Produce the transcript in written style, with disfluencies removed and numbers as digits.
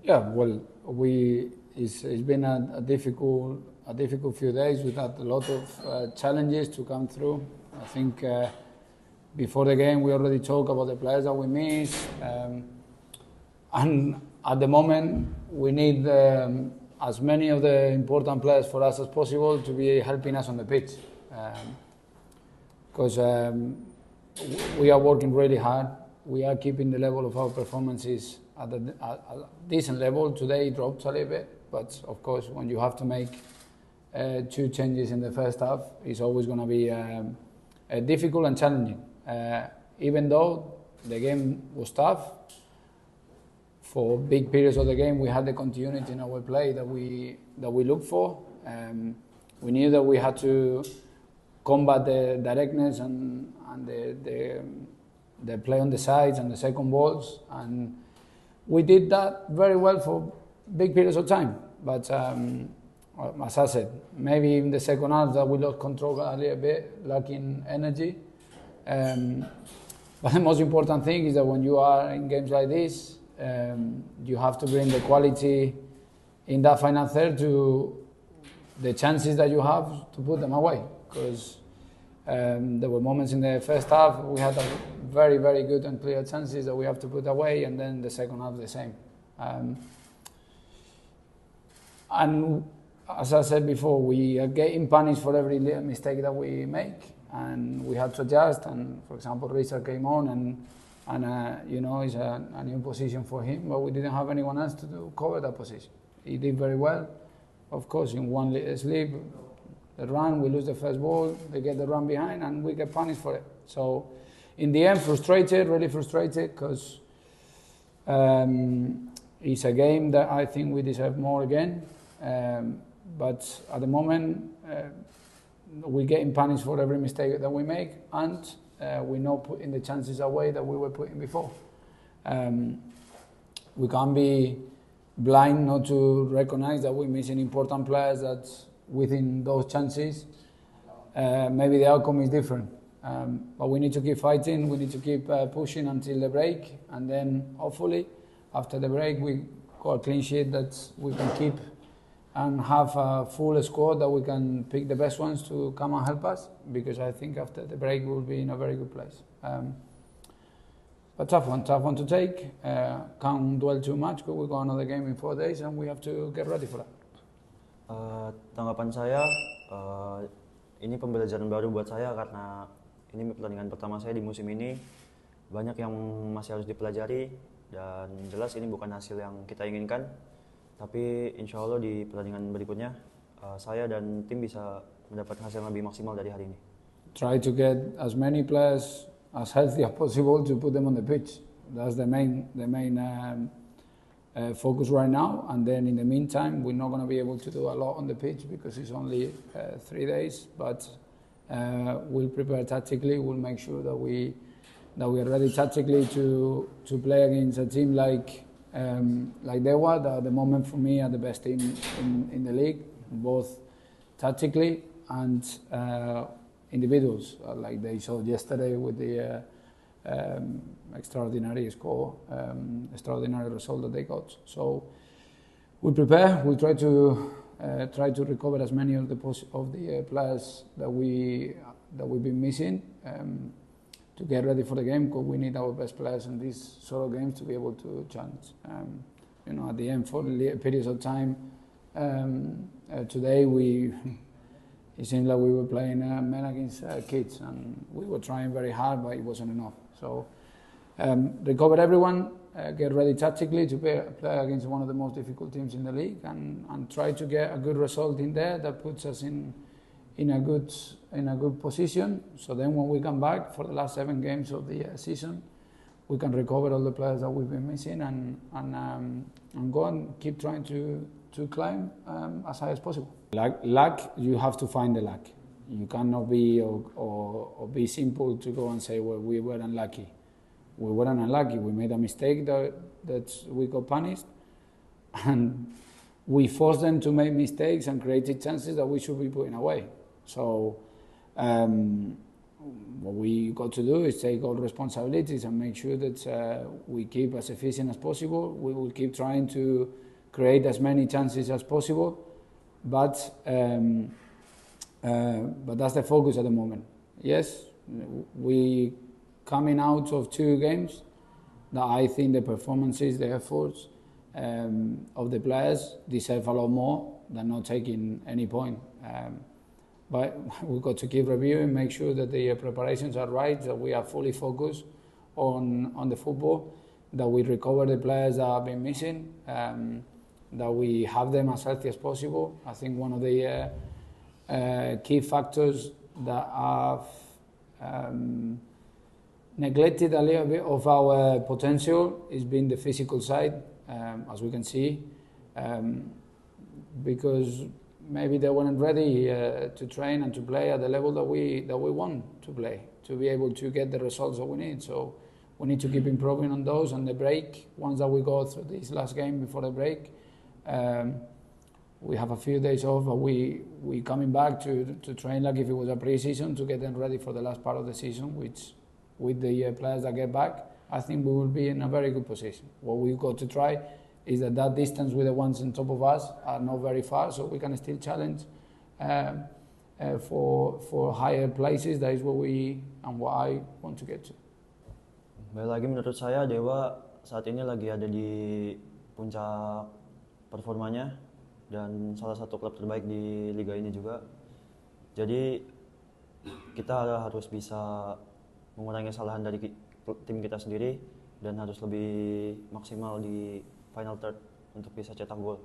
Yeah, well, it's been a difficult few days. We've had a lot of challenges to come through. I think before the game we already talked about the players that we miss, and at the moment we need as many of the important players for us as possible to be helping us on the pitch, because we are working really hard. We are keeping the level of our performances at a decent level. Today it dropped a little bit, but of course when you have to make 2 changes in the first half, it's always going to be difficult and challenging. Even though the game was tough, for big periods of the game we had the continuity in our play that we looked for. We knew that we had to combat the directness and the play on the sides and the second balls, and we did that very well for big periods of time. But as I said, maybe in the second half that we lost control a little bit, lacking energy. But the most important thing is that when you are in games like this, you have to bring the quality in that final third to the chances that you have to put them away. Because there were moments in the first half we had a very, very good and clear chances that we have to put away, and then the second half the same. And as I said before, we are getting punished for every little mistake that we make, and we had to adjust. And for example, Rasa came on, and you know, it's a new position for him, but we didn't have anyone else to cover that position. He did very well. Of course, in one slip, the run, we lose the first ball, they get the run behind, and we get punished for it. So in the end, really frustrated, because it's a game that I think we deserve more again. But at the moment, we're getting punished for every mistake that we make, and we're not putting the chances away that we were putting before. We can't be blind not to recognize that we're missing important players that within those chances, maybe the outcome is different. But we need to keep fighting, we need to keep pushing until the break, and then hopefully after the break we got a clean sheet that we can keep and have a full squad that we can pick the best ones to come and help us, because I think after the break we'll be in a very good place. But tough one to take. Can't dwell too much because we got another game in 4 days and we have to get ready for that. Tanggapan saya, ini pembelajaran baru buat saya karena ini pertandingan pertama saya di musim ini. Banyak yang masih harus dipelajari dan jelas ini bukan hasil yang kita inginkan. Tapi insya Allah di pertandingan berikutnya saya dan tim bisa mendapat hasil yang lebih maksimal dari hari ini. Try to get as many players as healthy as possible to put them on the pitch. That's the main focus right now. And then in the meantime, we're not going to be able to do a lot on the pitch because it's only 3 days. But we'll prepare tactically. We'll make sure that we are ready tactically to play against a team like they were. At the moment, for me, are the best team in the league, both tactically and individuals, like they showed yesterday with the extraordinary score, extraordinary result that they got. So we prepare. We try to recover as many of the players that we've been missing to get ready for the game, because we need our best players in these sort of games to be able to challenge. At the end, for periods of time, today it seemed like we were playing men against kids, and we were trying very hard, but it wasn't enough. So recover everyone, get ready tactically to play against one of the most difficult teams in the league, and try to get a good result in there that puts us in a good position. So then when we come back for the last 7 games of the season, we can recover all the players that we've been missing and go and keep trying to climb as high as possible. Luck, you have to find the luck. You cannot be or be simple to go and say, well, we were unlucky. We weren't unlucky. We made a mistake that we got punished, and we forced them to make mistakes and created chances that we should be putting away. So what we got to do is take all responsibilities and make sure that we keep as efficient as possible. We will keep trying to create as many chances as possible, but that's the focus at the moment. Yes, we coming out of 2 games that I think the performances, the efforts of the players deserve a lot more than not taking any point. But we've got to keep reviewing, make sure that the preparations are right, that we are fully focused on the football, that we recover the players that have been missing, that we have them as healthy as possible. I think one of the key factors that have neglected a little bit of our potential is been the physical side, as we can see, because maybe they weren't ready to train and to play at the level that we want to play, to be able to get the results that we need. So we need to keep improving on those. And the break, once that we go through this last game before the break, we have a few days off, but we coming back to train like if it was a pre-season, to get them ready for the last part of the season, which with the players that get back, I think we will be in a very good position. What we've got to try is that distance with the ones on top of us are not very far, so we can still challenge for higher places. That is what we and what I want to get to. Baik lagi, menurut saya Dewa saat ini lagi ada di puncak performanya dan salah satu klub terbaik di liga ini juga. Jadi kita harus bisa mengurangi kesalahan dari tim kita sendiri dan harus lebih maksimal di final third untuk bisa cetak gol.